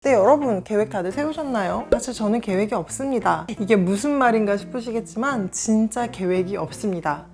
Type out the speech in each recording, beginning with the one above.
네, 여러분 계획 다들 세우셨나요? 사실 저는 계획이 없습니다. 이게 무슨 말인가 싶으시겠지만 진짜 계획이 없습니다.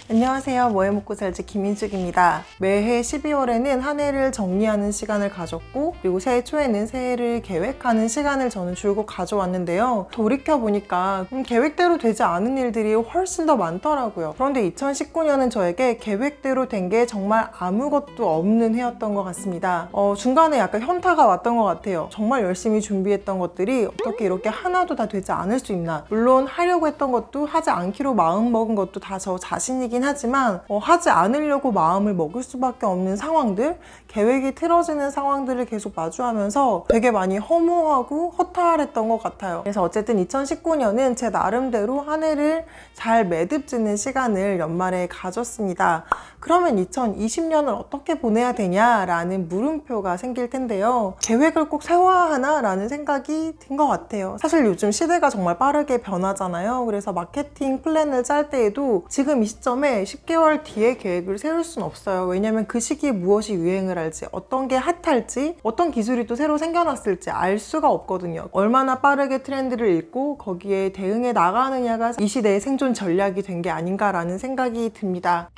안녕하세요. 뭐해 먹고 살지 김인숙입니다. 매해 12월에는 한 해를 정리하는 시간을 가졌고, 그리고 새해 초에는 새해를 계획하는 시간을 저는 줄곧 가져왔는데요. 돌이켜보니까 계획대로 되지 않은 일들이 훨씬 더 많더라고요. 그런데 2019년은 저에게 계획대로 된 게 정말 아무것도 없는 해였던 것 같습니다. 중간에 약간 현타가 왔던 것 같아요. 정말 열심히 준비했던 것들이 어떻게 이렇게 하나도 다 되지 않을 수 있나. 물론 하려고 했던 것도 하지 않기로 마음먹은 것도 다 저 자신이긴 하지만 하지 않으려고 마음을 먹을 수밖에 없는 상황들, 계획이 틀어지는 상황들을 계속 마주하면서 되게 많이 허무하고 허탈했던 것 같아요. 그래서 어쨌든 2019년은 제 나름대로 한 해를 잘 매듭짓는 시간을 연말에 가졌습니다. 그러면 2020년을 어떻게 보내야 되냐라는 물음표가 생길 텐데요. 계획을 꼭 세워야 하나? 라는 생각이 든 것 같아요. 사실 요즘 시대가 정말 빠르게 변하잖아요. 그래서 마케팅 플랜을 짤 때에도 지금 이 시점에 10개월 뒤에 계획을 세울 수는 없어요. 왜냐면 그 시기에 무엇이 유행을 할지, 어떤 게 핫할지, 어떤 기술이 또 새로 생겨났을지 알 수가 없거든요. 얼마나 빠르게 트렌드를 읽고 거기에 대응해 나가느냐가 이 시대의 생존 전략이 된 게 아닌가라는 생각이 듭니다.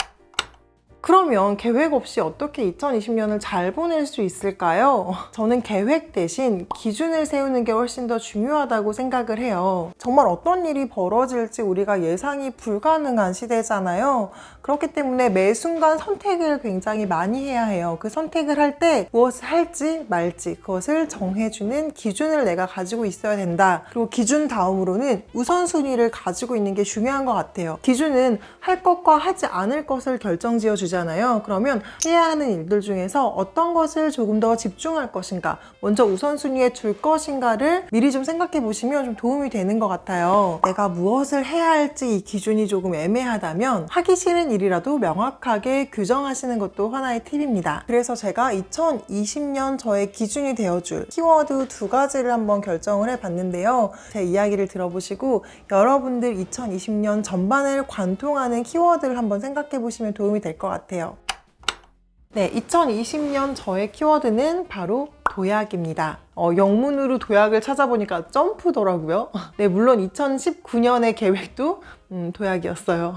그러면 계획 없이 어떻게 2020년을 잘 보낼 수 있을까요? 저는 계획 대신 기준을 세우는 게 훨씬 더 중요하다고 생각을 해요. 정말 어떤 일이 벌어질지 우리가 예상이 불가능한 시대잖아요. 그렇기 때문에 매 순간 선택을 굉장히 많이 해야 해요. 그 선택을 할 때 무엇을 할지 말지 그것을 정해주는 기준을 내가 가지고 있어야 된다. 그리고 기준 다음으로는 우선순위를 가지고 있는 게 중요한 것 같아요. 기준은 할 것과 하지 않을 것을 결정지어 주잖아요. 그러면 해야 하는 일들 중에서 어떤 것을 조금 더 집중할 것인가, 먼저 우선순위에 둘 것인가를 미리 좀 생각해 보시면 좀 도움이 되는 것 같아요. 내가 무엇을 해야 할지 이 기준이 조금 애매하다면 하기 싫은 일이라도 명확하게 규정하시는 것도 하나의 팁입니다. 그래서 제가 2020년 저의 기준이 되어줄 키워드 2가지를 한번 결정을 해봤는데요. 제 이야기를 들어보시고 여러분들 2020년 전반을 관통하는 키워드를 한번 생각해 보시면 도움이 될 것 같아요. 네, 2020년 저의 키워드는 바로 도약입니다. 영문으로 도약을 찾아보니까 점프더라고요. 네, 물론 2019년의 계획도 도약이었어요.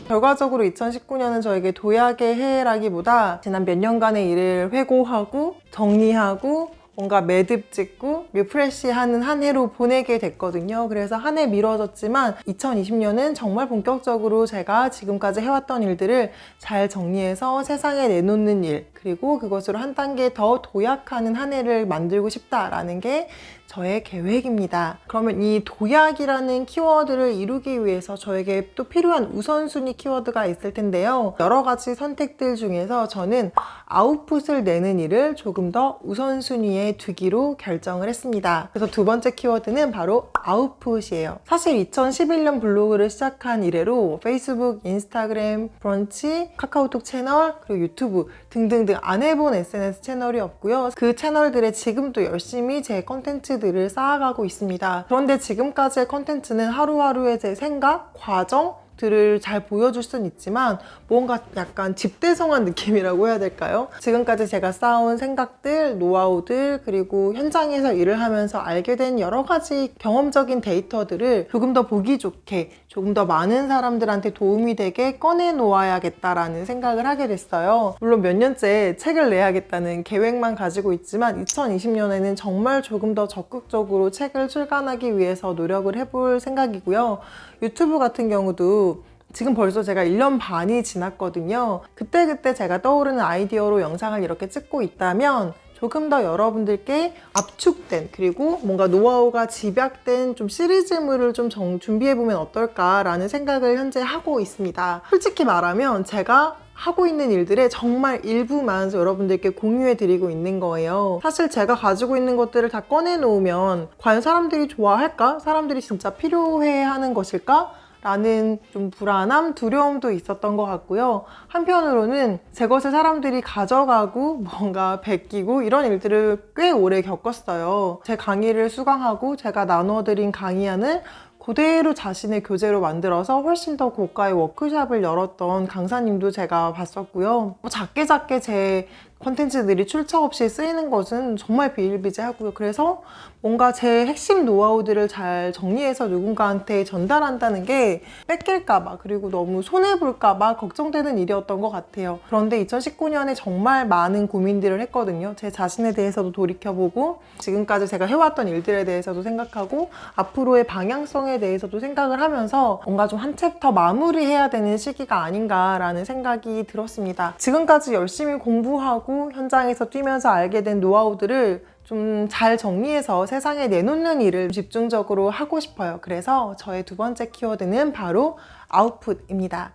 결과적으로 2019년은 저에게 도약의 해라기보다 지난 몇 년간의 일을 회고하고 정리하고 뭔가 매듭 짓고 리프레시하는 한 해로 보내게 됐거든요. 그래서 한 해 미뤄졌지만 2020년은 정말 본격적으로 제가 지금까지 해왔던 일들을 잘 정리해서 세상에 내놓는 일, 그리고 그것으로 한 단계 더 도약하는 한 해를 만들고 싶다라는 게 저의 계획입니다. 그러면 이 도약이라는 키워드를 이루기 위해서 저에게 또 필요한 우선순위 키워드가 있을 텐데요. 여러 가지 선택들 중에서 저는 아웃풋을 내는 일을 조금 더 우선순위에 두기로 결정을 했습니다. 그래서 두 번째 키워드는 바로 아웃풋이에요. 사실 2011년 블로그를 시작한 이래로 페이스북, 인스타그램, 브런치, 카카오톡 채널, 그리고 유튜브 등등등 안 해본 SNS 채널이 없고요. 그 채널들에 지금도 열심히 제 컨텐츠들을 쌓아가고 있습니다. 그런데 지금까지의 컨텐츠는 하루하루의 제 생각, 과정, 들을 잘 보여줄 수는 있지만 뭔가 약간 집대성한 느낌이라고 해야 될까요? 지금까지 제가 쌓아온 생각들, 노하우들, 그리고 현장에서 일을 하면서 알게 된 여러 가지 경험적인 데이터들을 조금 더 보기 좋게, 조금 더 많은 사람들한테 도움이 되게 꺼내놓아야겠다라는 생각을 하게 됐어요. 물론 몇 년째 책을 내야겠다는 계획만 가지고 있지만 2020년에는 정말 조금 더 적극적으로 책을 출간하기 위해서 노력을 해볼 생각이고요. 유튜브 같은 경우도 지금 벌써 제가 1년 반이 지났거든요. 그때그때 제가 떠오르는 아이디어로 영상을 이렇게 찍고 있다면 조금 더 여러분들께 압축된, 그리고 뭔가 노하우가 집약된 좀 시리즈물을 좀 준비해보면 어떨까라는 생각을 현재 하고 있습니다. 솔직히 말하면 제가 하고 있는 일들의 정말 일부만 여러분들께 공유해드리고 있는 거예요. 사실 제가 가지고 있는 것들을 다 꺼내놓으면 과연 사람들이 좋아할까? 사람들이 진짜 필요해하는 것일까? 라는 좀 불안함, 두려움도 있었던 것 같고요. 한편으로는 제 것을 사람들이 가져가고 뭔가 베끼고 이런 일들을 꽤 오래 겪었어요. 제 강의를 수강하고 제가 나눠드린 강의안을 그대로 자신의 교재로 만들어서 훨씬 더 고가의 워크숍을 열었던 강사님도 제가 봤었고요. 작게 제 콘텐츠들이 출처 없이 쓰이는 것은 정말 비일비재하고요. 그래서 뭔가 제 핵심 노하우들을 잘 정리해서 누군가한테 전달한다는 게 뺏길까봐, 그리고 너무 손해볼까봐 걱정되는 일이었던 것 같아요. 그런데 2019년에 정말 많은 고민들을 했거든요. 제 자신에 대해서도 돌이켜보고, 지금까지 제가 해왔던 일들에 대해서도 생각하고, 앞으로의 방향성에 대해서도 생각을 하면서 뭔가 좀 한 챕터 마무리해야 되는 시기가 아닌가라는 생각이 들었습니다. 지금까지 열심히 공부하고 현장에서 뛰면서 알게 된 노하우들을 좀 잘 정리해서 세상에 내놓는 일을 집중적으로 하고 싶어요. 그래서 저의 두 번째 키워드는 바로 아웃풋입니다.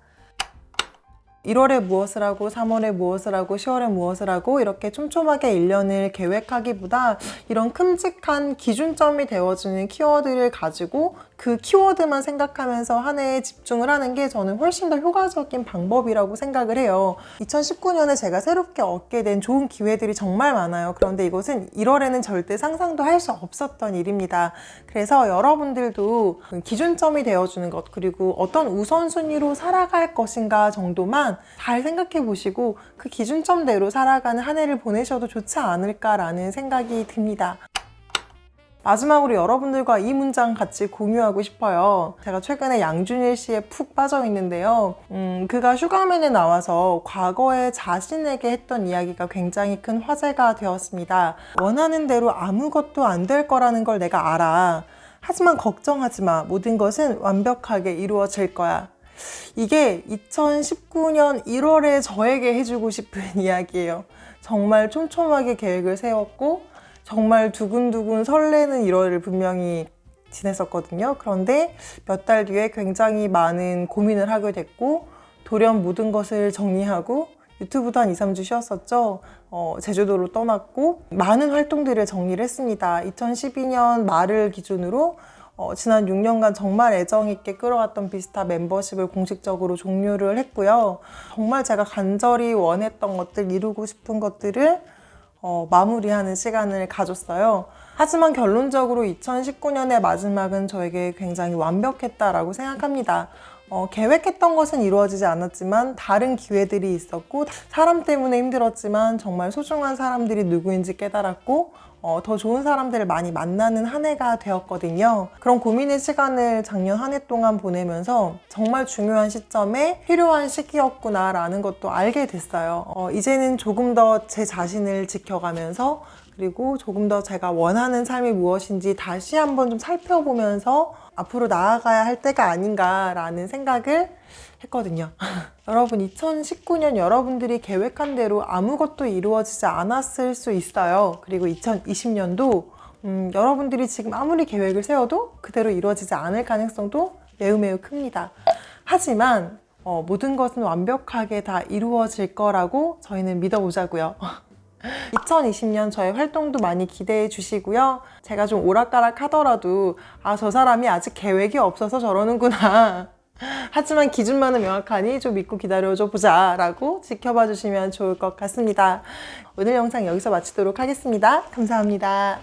1월에 무엇을 하고 3월에 무엇을 하고 10월에 무엇을 하고 이렇게 촘촘하게 1년을 계획하기보다 이런 큼직한 기준점이 되어주는 키워드를 가지고 그 키워드만 생각하면서 한 해에 집중을 하는 게 저는 훨씬 더 효과적인 방법이라고 생각을 해요. 2019년에 제가 새롭게 얻게 된 좋은 기회들이 정말 많아요. 그런데 이것은 1월에는 절대 상상도 할 수 없었던 일입니다. 그래서 여러분들도 기준점이 되어주는 것, 그리고 어떤 우선순위로 살아갈 것인가 정도만 잘 생각해 보시고 그 기준점대로 살아가는 한 해를 보내셔도 좋지 않을까라는 생각이 듭니다. 마지막으로 여러분들과 이 문장 같이 공유하고 싶어요. 제가 최근에 양준일 씨에 푹 빠져 있는데요. 그가 슈가맨에 나와서 과거에 자신에게 했던 이야기가 굉장히 큰 화제가 되었습니다. 원하는 대로 아무것도 안 될 거라는 걸 내가 알아. 하지만 걱정하지 마. 모든 것은 완벽하게 이루어질 거야. 이게 2019년 1월에 저에게 해주고 싶은 이야기예요. 정말 촘촘하게 계획을 세웠고 정말 두근두근 설레는 1월을 분명히 지냈었거든요. 그런데 몇 달 뒤에 굉장히 많은 고민을 하게 됐고 돌연 모든 것을 정리하고 유튜브도 한 2, 3주 쉬었었죠. 제주도로 떠났고 많은 활동들을 정리를 했습니다. 2012년 말을 기준으로 지난 6년간 정말 애정있게 끌어왔던 비스타 멤버십을 공식적으로 종료를 했고요. 정말 제가 간절히 원했던 것들, 이루고 싶은 것들을 마무리하는 시간을 가졌어요. 하지만 결론적으로 2019년의 마지막은 저에게 굉장히 완벽했다라고 생각합니다. 계획했던 것은 이루어지지 않았지만 다른 기회들이 있었고 사람 때문에 힘들었지만 정말 소중한 사람들이 누구인지 깨달았고 더 좋은 사람들을 많이 만나는 한 해가 되었거든요. 그런 고민의 시간을 작년 한 해 동안 보내면서 정말 중요한 시점에 필요한 시기였구나 라는 것도 알게 됐어요. 이제는 조금 더 제 자신을 지켜가면서 그리고 조금 더 제가 원하는 삶이 무엇인지 다시 한번 좀 살펴보면서 앞으로 나아가야 할 때가 아닌가라는 생각을 했거든요. 여러분, 2019년 여러분들이 계획한 대로 아무것도 이루어지지 않았을 수 있어요. 그리고 2020년도 여러분들이 지금 아무리 계획을 세워도 그대로 이루어지지 않을 가능성도 매우 큽니다. 하지만 모든 것은 완벽하게 다 이루어질 거라고 저희는 믿어보자고요. 2020년 저의 활동도 많이 기대해 주시고요. 제가 좀 오락가락 하더라도 저 사람이 아직 계획이 없어서 저러는구나. 하지만 기준만은 명확하니 좀 믿고 기다려줘 보자 라고 지켜봐 주시면 좋을 것 같습니다. 오늘 영상 여기서 마치도록 하겠습니다. 감사합니다.